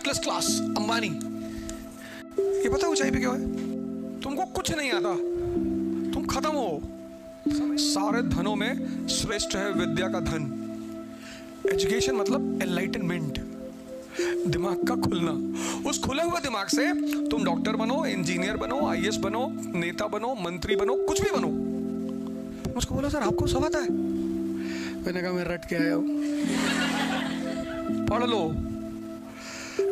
Capitalist class, Ambani. ये पता ऊंचाई पे क्यों है? तुमको कुछ नहीं आता, तुम खत्म हो। सारे धनों में श्रेष्ठ है विद्या का धन। एजुकेशन मतलब एनलाइटनमेंट, दिमाग का खुलना। उस खुले हुए दिमाग से तुम डॉक्टर बनो, इंजीनियर बनो, आईएएस बनो, नेता बनो, मंत्री बनो, कुछ भी बनो। मुझको बोला सर आपको सब आता है? मैंने कहा मैं रट के आया हूं। पढ़ लो।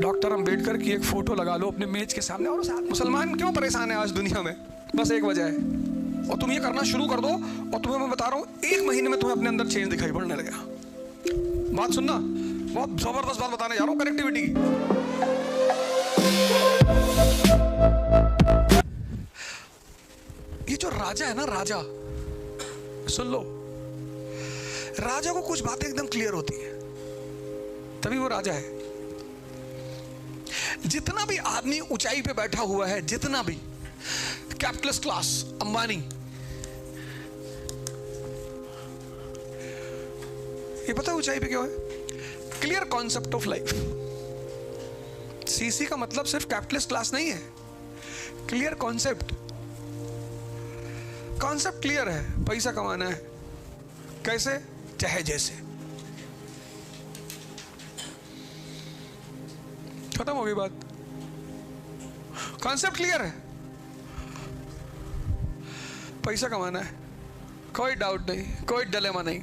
डॉक्टर अंबेडकर की एक फोटो लगा लो अपने मेज के सामने। और मुसलमान क्यों परेशान है आज दुनिया में? बस एक वजह है, और तुम ये करना शुरू कर दो और तुम्हें मैं बता रहा हूं 1 महीने में तुम्हें अपने अंदर चेंज दिखाई पड़ने लगेगा। बात सुनना, बहुत जबरदस्त बात बताने जा रहा हूं कनेक्टिविटी की। ये जो राजा है ना, राजा, सुन लो, राजा को कुछ बातें एकदम क्लियर होती है, तभी वो राजा है। जितना भी आदमी ऊंचाई पे बैठा हुआ है, जितना भी कैपिटलिस्ट क्लास, अंबानी, ये पता ऊंचाई पे क्यों है? Clear concept of life. CC का मतलब सिर्फ कैपिटलिस्ट क्लास नहीं है, क्लियर कॉन्सेप्ट। कॉन्सेप्ट क्लियर है, पैसा कमाना है, कैसे? चाहे जैसे। खत्म हो गई बात। कॉन्सेप्ट क्लियर है, पैसा कमाना है, कोई डाउट नहीं, कोई डिलेमा नहीं।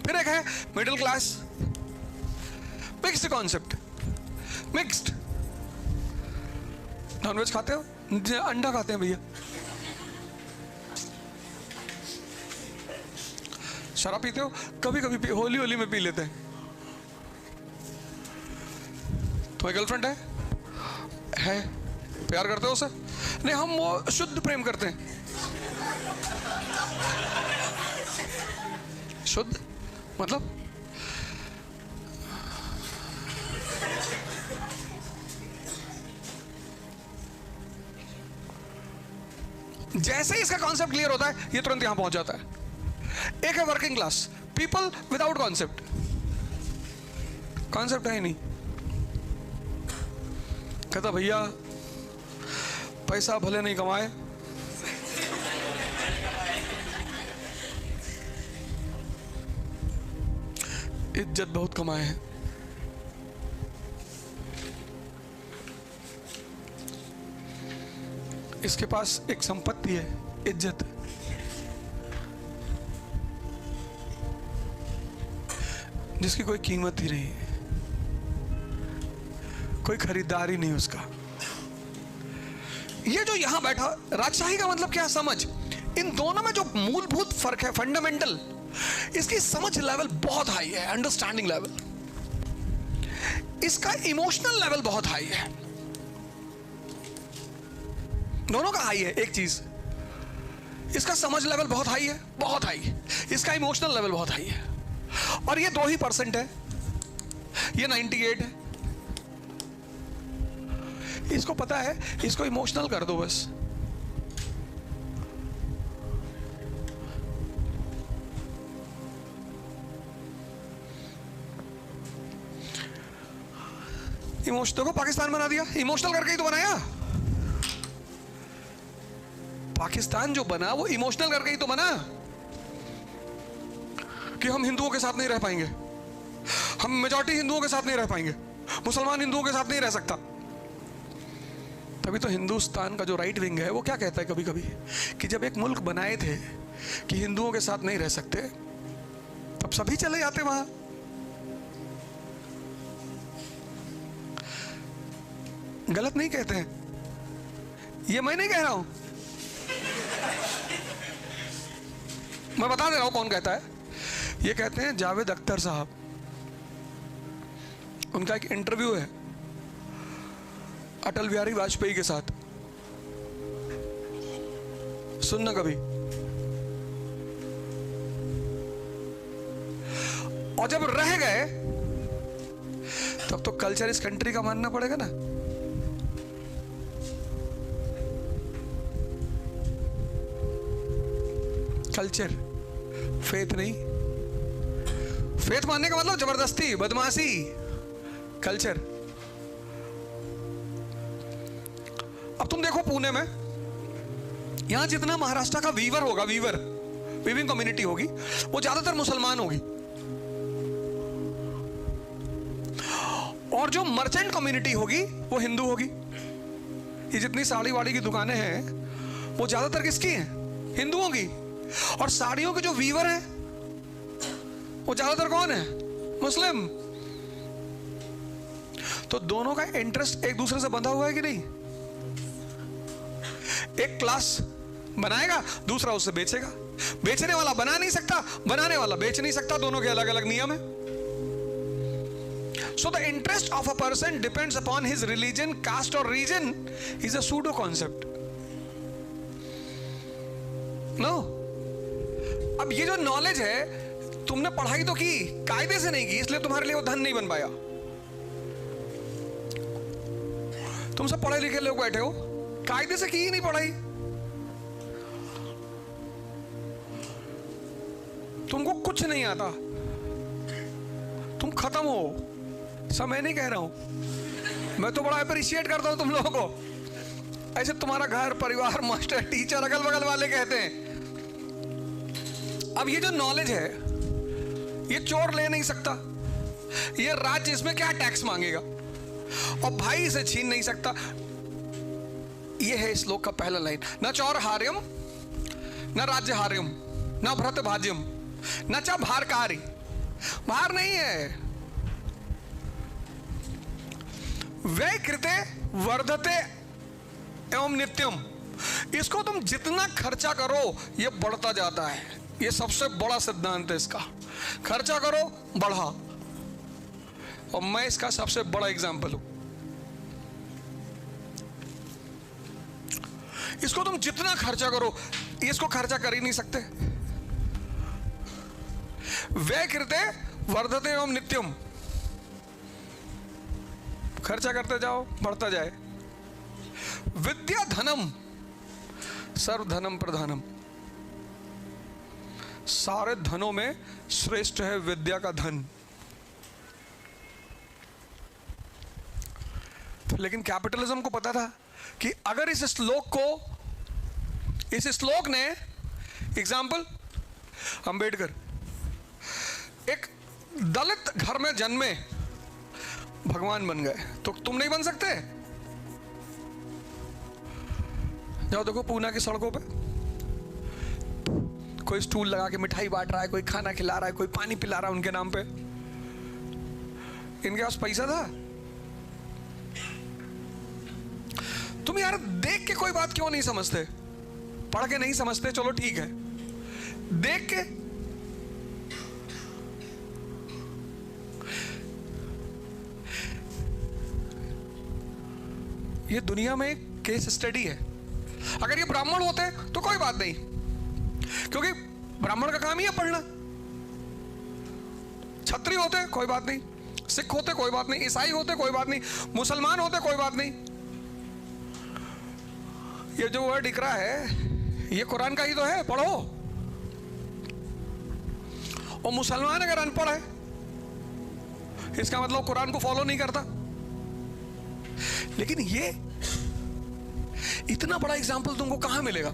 फिर एक है middle class, mixed concept. Mixed, nonveg खाते हो? अंडा खाते हैं भैया। शराब पीते हो? कभी कभी होली होली में पी लेते हैं। तुम्हें गर्लफ्रेंड है? प्यार करते हो उसे? नहीं, हम वो शुद्ध प्रेम करते हैं। शुद्ध मतलब जैसे ही इसका कॉन्सेप्ट क्लियर होता है, ये तुरंत यहां पहुंच जाता है। एक है working class, people without concept. Concept है ही नहीं, कहता भैया पैसा भले नहीं कमाए, इज्जत बहुत कमाए हैं। इसके पास एक संपत्ति है, इज्जत। जिसकी कोई कीमत ही नहीं, कोई खरीदार ही नहीं उसका। ये जो यहां बैठा, राजशाही का मतलब क्या? समझ। इन दोनों में जो मूलभूत फर्क है, फंडामेंटल, इसकी समझ लेवल बहुत हाई है, अंडरस्टैंडिंग लेवल। इसका इमोशनल लेवल बहुत हाई है। दोनों का हाई है एक चीज। इसका समझ लेवल बहुत हाई है, बहुत हाई। इसका इमोशनल लेवल बहुत हाई है। और ये 2% है, ये 98 है। इसको पता है, इसको इमोशनल कर दो बस। इमोशनल को पाकिस्तान बना दिया, इमोशनल करके ही तो बनाया। पाकिस्तान जो बना वो इमोशनल करके ही तो बना कि हम हिंदुओं के साथ नहीं रह पाएंगे, हम मेजॉरिटी हिंदुओं के साथ नहीं रह पाएंगे, मुसलमान हिंदुओं के साथ नहीं रह सकता। तभी तो हिंदुस्तान का जो राइट विंग है वो क्या कहता है कभी कभी कि जब एक मुल्क बनाए थे कि हिंदुओं के साथ नहीं रह सकते, तब सभी चले जाते वहां। गलत नहीं कहते हैं, ये मैं नहीं कह रहा हूं, मैं बता दे रहा हूं कौन कहता है। ये कहते हैं जावेद अख्तर साहब। उनका एक इंटरव्यू है अटल बिहारी वाजपेयी के साथ, सुनना कभी। और जब रह गए तब तो कल्चर इस कंट्री का मानना पड़ेगा ना। कल्चर, फेथ नहीं, फेथ मानने का मतलब जबरदस्ती, बदमाशी, कल्चर। अब तुम देखो पुणे में, यहां जितना महाराष्ट्र का वीवर होगा, वीविंग कम्युनिटी होगी, वो ज्यादातर मुसलमान होगी, और जो मर्चेंट कम्युनिटी होगी वो हिंदू होगी। ये जितनी साड़ी वाड़ी की दुकानें हैं वो ज्यादातर किसकी हैं? हिंदुओं की। और साड़ियों के जो वीवर हैं वो ज्यादातर कौन है? मुस्लिम। तो दोनों का इंटरेस्ट एक दूसरे से बंधा हुआ है कि नहीं? एक क्लास बनाएगा, दूसरा उससे बेचेगा। बेचने वाला बना नहीं सकता, बनाने वाला बेच नहीं सकता, दोनों के अलग अलग नियम है। So the interest of a person depends upon his religion, caste or region is a pseudo concept. No? अब ये जो नॉलेज है, तुमने पढ़ाई तो की, कायदे से नहीं की, इसलिए तुम्हारे लिए वो धन नहीं बन पाया। तुम सब पढ़े लिखे लोग बैठे हो, कायदे से की ही नहीं पढ़ाई, तुमको कुछ नहीं आता, तुम खत्म हो। सब मैं नहीं कह रहा हूं, मैं तो बड़ा अप्रिशिएट करता हूं तुम लोगों को। ऐसे तुम्हारा घर परिवार, मास्टर, टीचर, अगल बगल वाले कहते हैं। अब ये जो नॉलेज है, ये चोर ले नहीं सकता, ये राज्य इसमें क्या टैक्स मांगेगा, और भाई इसे छीन नहीं सकता। ये है इस श्लोक का पहला लाइन। न चौर हार्यम, न राज्य हार्यम, न भ्रत भाज्यम, न च भारकारी। भार नहीं है। व्यय कृते वर्धते एवं नित्यम। इसको तुम जितना खर्चा करो ये बढ़ता जाता है। ये सबसे बड़ा सिद्धांत है इसका। खर्चा करो, बढ़ा। और मैं इसका सबसे बड़ा एग्जांपल हूं। इसको तुम जितना खर्चा करो, इसको खर्चा कर ही नहीं सकते। व्यय कृते वर्धते एवं नित्यम। खर्चा करते जाओ, बढ़ता जाए। विद्या धनम सर्वधनम प्रधानम। सारे धनों में श्रेष्ठ है विद्या का धन। लेकिन कैपिटलिज्म को पता था कि अगर इस श्लोक ने, एग्जाम्पल अंबेडकर एक दलित घर में जन्मे, भगवान बन गए, तो तुम नहीं बन सकते? जाओ देखो पूना की सड़कों पे कोई स्टूल लगा के मिठाई बांट रहा है, कोई खाना खिला रहा है, कोई पानी पिला रहा है उनके नाम पे। इनके पास पैसा था? तुम यार देख के कोई बात क्यों नहीं समझते? पढ़ के नहीं समझते, चलो ठीक है, देख के ये दुनिया में एक केस स्टडी है। अगर ये ब्राह्मण होते तो कोई बात नहीं, क्योंकि ब्राह्मण का काम ही है पढ़ना। क्षत्रिय होते कोई बात नहीं, सिख होते कोई बात नहीं, ईसाई होते कोई बात नहीं, मुसलमान होते कोई बात नहीं। ये जो वर्ड दिख रहा है ये कुरान का ही तो है, पढ़ो। और मुसलमान अगर अनपढ़ है इसका मतलब कुरान को फॉलो नहीं करता। लेकिन ये इतना बड़ा एग्जाम्पल तुमको कहां मिलेगा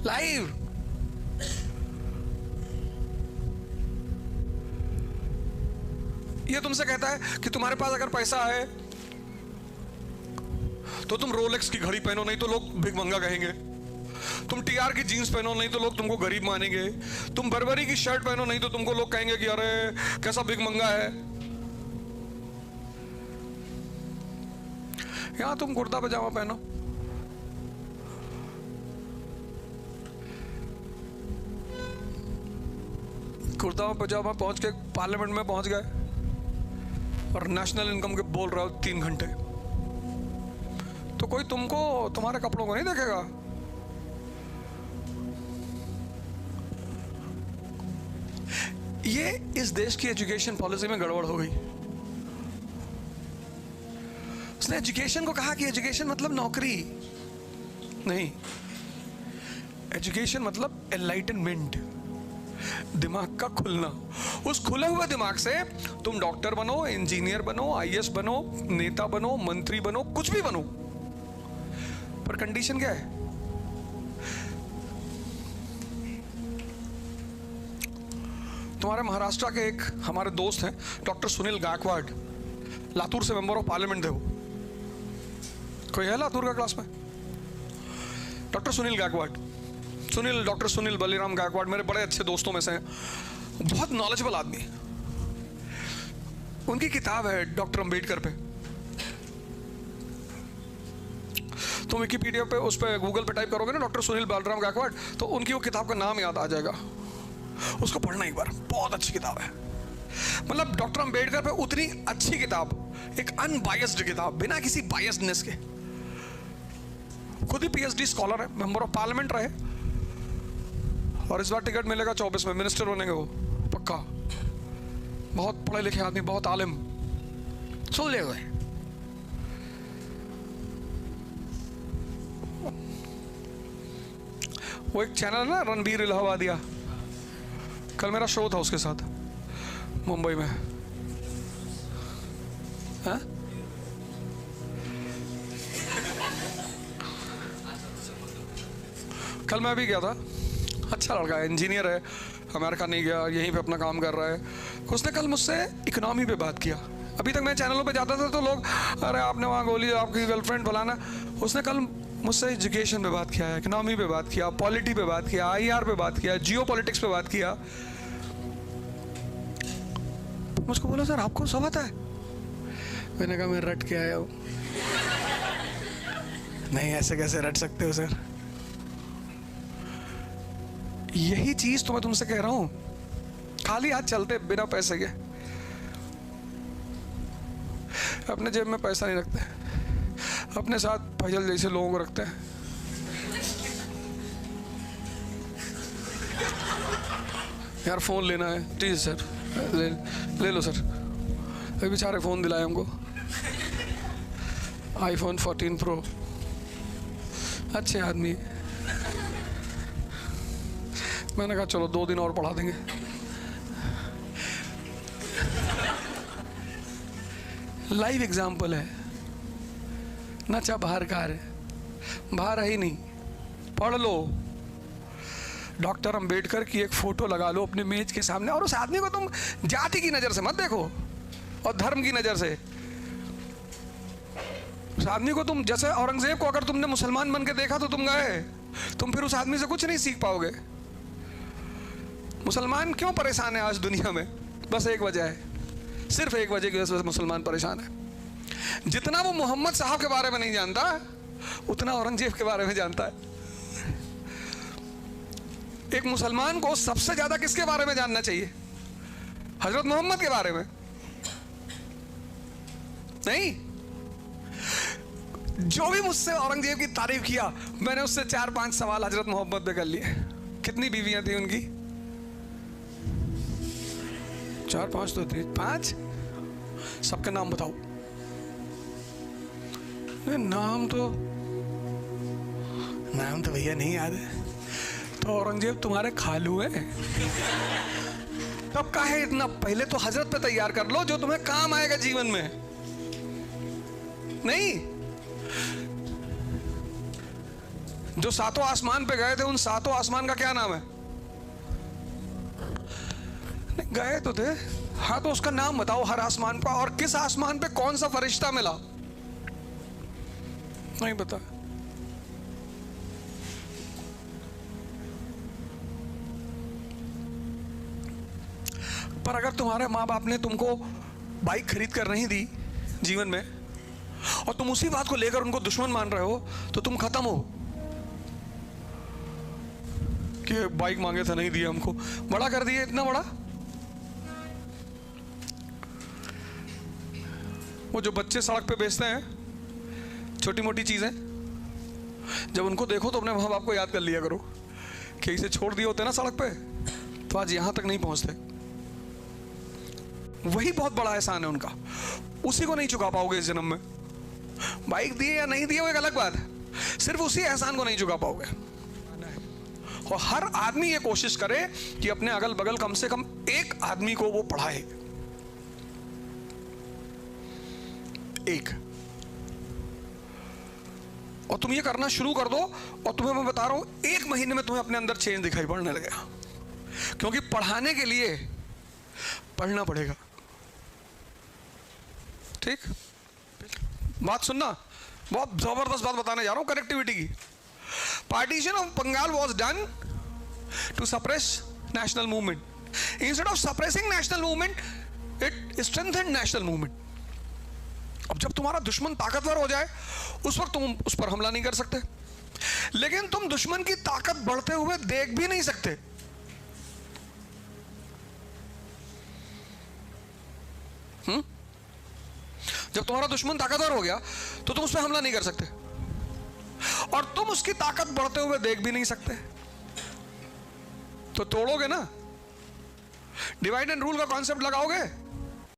लाइव? ये तुमसे कहता है कि तुम्हारे पास अगर पैसा है तो तुम रोलेक्स की घड़ी पहनो, नहीं तो लोग भिखमंगा कहेंगे। तुम टीआर की जीन्स पहनो, नहीं तो लोग तुमको गरीब मानेंगे। तुम बर्बरी की शर्ट पहनो, नहीं तो तुमको लोग कहेंगे कि अरे कैसा भिखमंगा है। यहां तुम कुर्ता पजामा पहनो, कुर्ता पजामा पहुंच के पार्लियामेंट में पहुंच गए और नेशनल इनकम के बोल रहे हो 3 घंटे, तो कोई तुमको तुम्हारे कपड़ों को नहीं देखेगा। ये इस देश की एजुकेशन पॉलिसी में गड़बड़ हो गई। उसने एजुकेशन को कहा कि एजुकेशन मतलब नौकरी नहीं, एजुकेशन मतलब एनलाइटनमेंट, दिमाग का खुलना। उस खुले हुए दिमाग से तुम डॉक्टर बनो, इंजीनियर बनो, आईएएस बनो, नेता बनो, मंत्री बनो, कुछ भी बनो, पर कंडीशन क्या है? तुम्हारे महाराष्ट्र के एक हमारे दोस्त हैं डॉक्टर सुनील गायकवाड़, लातूर से मेंबर ऑफ पार्लियामेंट थे वो। कोई है लातूर का क्लास में? डॉक्टर सुनील गायकवाड़, डॉक्टर सुनील बलिराम गायकवाड़ मेरे बड़े अच्छे दोस्तों में से हैं, बहुत नॉलेजेबल आदमी। उनकी किताब है डॉक्टर अंबेडकर पे, तो विकिपीडिया पे, उस पे गूगल पे टाइप करोगे ना डॉक्टर सुनील बलिराम गायकवाड़, तो उनकी वो किताब का नाम याद आ जाएगा। उसको पढ़ना एक बार, बहुत अच्छी किताब है। मतलब डॉक्टर अंबेडकर पे उतनी अच्छी किताब, एक अनबायस्ड किताब, बिना किसी बायस्डनेस के। खुद ही पीएचडी स्कॉलर है, मेंबर ऑफ पार्लियामेंट रहे, और इस बार टिकट मिलेगा 24 में, मिनिस्टर बनेंगे वो पक्का। बहुत पढ़े लिखे आदमी, बहुत आलिम, सुन ले गए। वो एक चैनल है ना रणबीर इलाहाबादिया, कल मेरा शो था उसके साथ मुंबई में। हाँ? कल मैं भी गया था, अच्छा लड़का है, इंजीनियर है, अमेरिका नहीं गया, यहीं पे अपना काम कर रहा है। उसने कल मुझसे इकोनॉमी पे बात किया। अभी तक मैं चैनलों पे जाता था तो लोग, अरे आपने वहाँ गोली, आपकी गर्लफ्रेंड फलाना। उसने कल मुझसे एजुकेशन पे बात किया, इकोनॉमी पे बात किया, पॉलिटी पे बात किया, आईआर पे बात किया, जियो पॉलिटिक्स पे बात किया। मुझको बोला सर आपको सब आता है? मैंने कहा मैं रट के आया हूँ। नहीं ऐसे कैसे रट सकते हो सर? यही चीज तो मैं तुमसे कह रहा हूं, खाली हाथ चलते बिना पैसे के, अपने जेब में पैसा नहीं रखते, अपने साथ फैजल जैसे लोगों को रखते हैं। यार फोन लेना है, ठीक है सर, ले लो सर। अभी बेचारे फोन दिलाए हमको, आईफोन 14 प्रो, अच्छे आदमी। मैंने कहा चलो 2 दिन और पढ़ा देंगे। लाइव एग्जाम्पल है ना, चाहे बाहर का है, बाहर है ही नहीं, पढ़ लो। डॉक्टर अंबेडकर की एक फोटो लगा लो अपने मेज के सामने, और उस आदमी को तुम जाति की नजर से मत देखो और धर्म की नजर से। उस आदमी को तुम, जैसे औरंगजेब को अगर तुमने मुसलमान बन के देखा तो तुम गए, तुम फिर उस आदमी से कुछ नहीं सीख पाओगे। मुसलमान क्यों परेशान है आज दुनिया में? बस एक वजह है, सिर्फ एक वजह की वजह से मुसलमान परेशान है। जितना वो मोहम्मद साहब के बारे में नहीं जानता, उतना औरंगजेब के बारे में जानता है। एक मुसलमान को सबसे ज्यादा किसके बारे में जानना चाहिए? हजरत मोहम्मद के बारे में नहीं। जो भी मुझसे औरंगजेब की तारीफ किया, मैंने उससे 4-5 सवाल हजरत मोहम्मद पे कर लिए। कितनी बीवियां थी उनकी? 4-5 तो थी, 5। सबके नाम बताओ। नाम तो भैया नहीं याद है। तो औरंगजेब तुम्हारे खालू है, तब काहे इतना? पहले तो हजरत पे तैयार कर लो जो तुम्हें काम आएगा जीवन में। नहीं, जो 7 आसमान पे गए थे, उन 7 आसमान का क्या नाम है? गए तो थे, हाँ, तो उसका नाम बताओ हर आसमान पर, और किस आसमान पे कौन सा फरिश्ता मिला? नहीं पता। पर अगर तुम्हारे माँ बाप ने तुमको बाइक खरीद कर नहीं दी जीवन में, और तुम उसी बात को लेकर उनको दुश्मन मान रहे हो, तो तुम खत्म हो। कि बाइक मांगे थे नहीं दिया हमको, बड़ा कर दिए, इतना बड़ा। वो जो बच्चे सड़क पे बेचते हैं छोटी मोटी चीजें, जब उनको देखो तो अपने माँ बाप को याद कर लिया करो कि इसे छोड़ दिए होते ना सड़क पे, तो आज यहां तक नहीं पहुंचते। वही बहुत बड़ा एहसान है उनका, उसी को नहीं चुका पाओगे इस जन्म में। बाइक दिए या नहीं दिए वो एक अलग बात है, सिर्फ उसी एहसान को नहीं चुका पाओगे। और हर आदमी ये कोशिश करे कि अपने अगल बगल कम से कम एक आदमी को वो पढ़ाए, एक। और तुम ये करना शुरू कर दो और तुम्हें मैं बता रहा हूं 1 महीने में तुम्हें अपने अंदर चेंज दिखाई पड़ने लगेगा। क्योंकि पढ़ाने के लिए पढ़ना पड़ेगा। ठीक, बात सुनना, बहुत जबरदस्त बात बताने जा रहा हूं कनेक्टिविटी की। Partition of Bengal was done to suppress national movement. Instead of suppressing national movement it strengthened national movement. अब जब तुम्हारा दुश्मन ताकतवर हो जाए उस वक्त तुम उस पर हमला नहीं कर सकते, लेकिन तुम दुश्मन की ताकत बढ़ते हुए देख भी नहीं सकते। जब तुम्हारा दुश्मन ताकतवर हो गया तो तुम उस पर हमला नहीं कर सकते और तुम उसकी ताकत बढ़ते हुए देख भी नहीं सकते, तो तोड़ोगे ना। डिवाइड एंड रूल का कॉन्सेप्ट लगाओगे,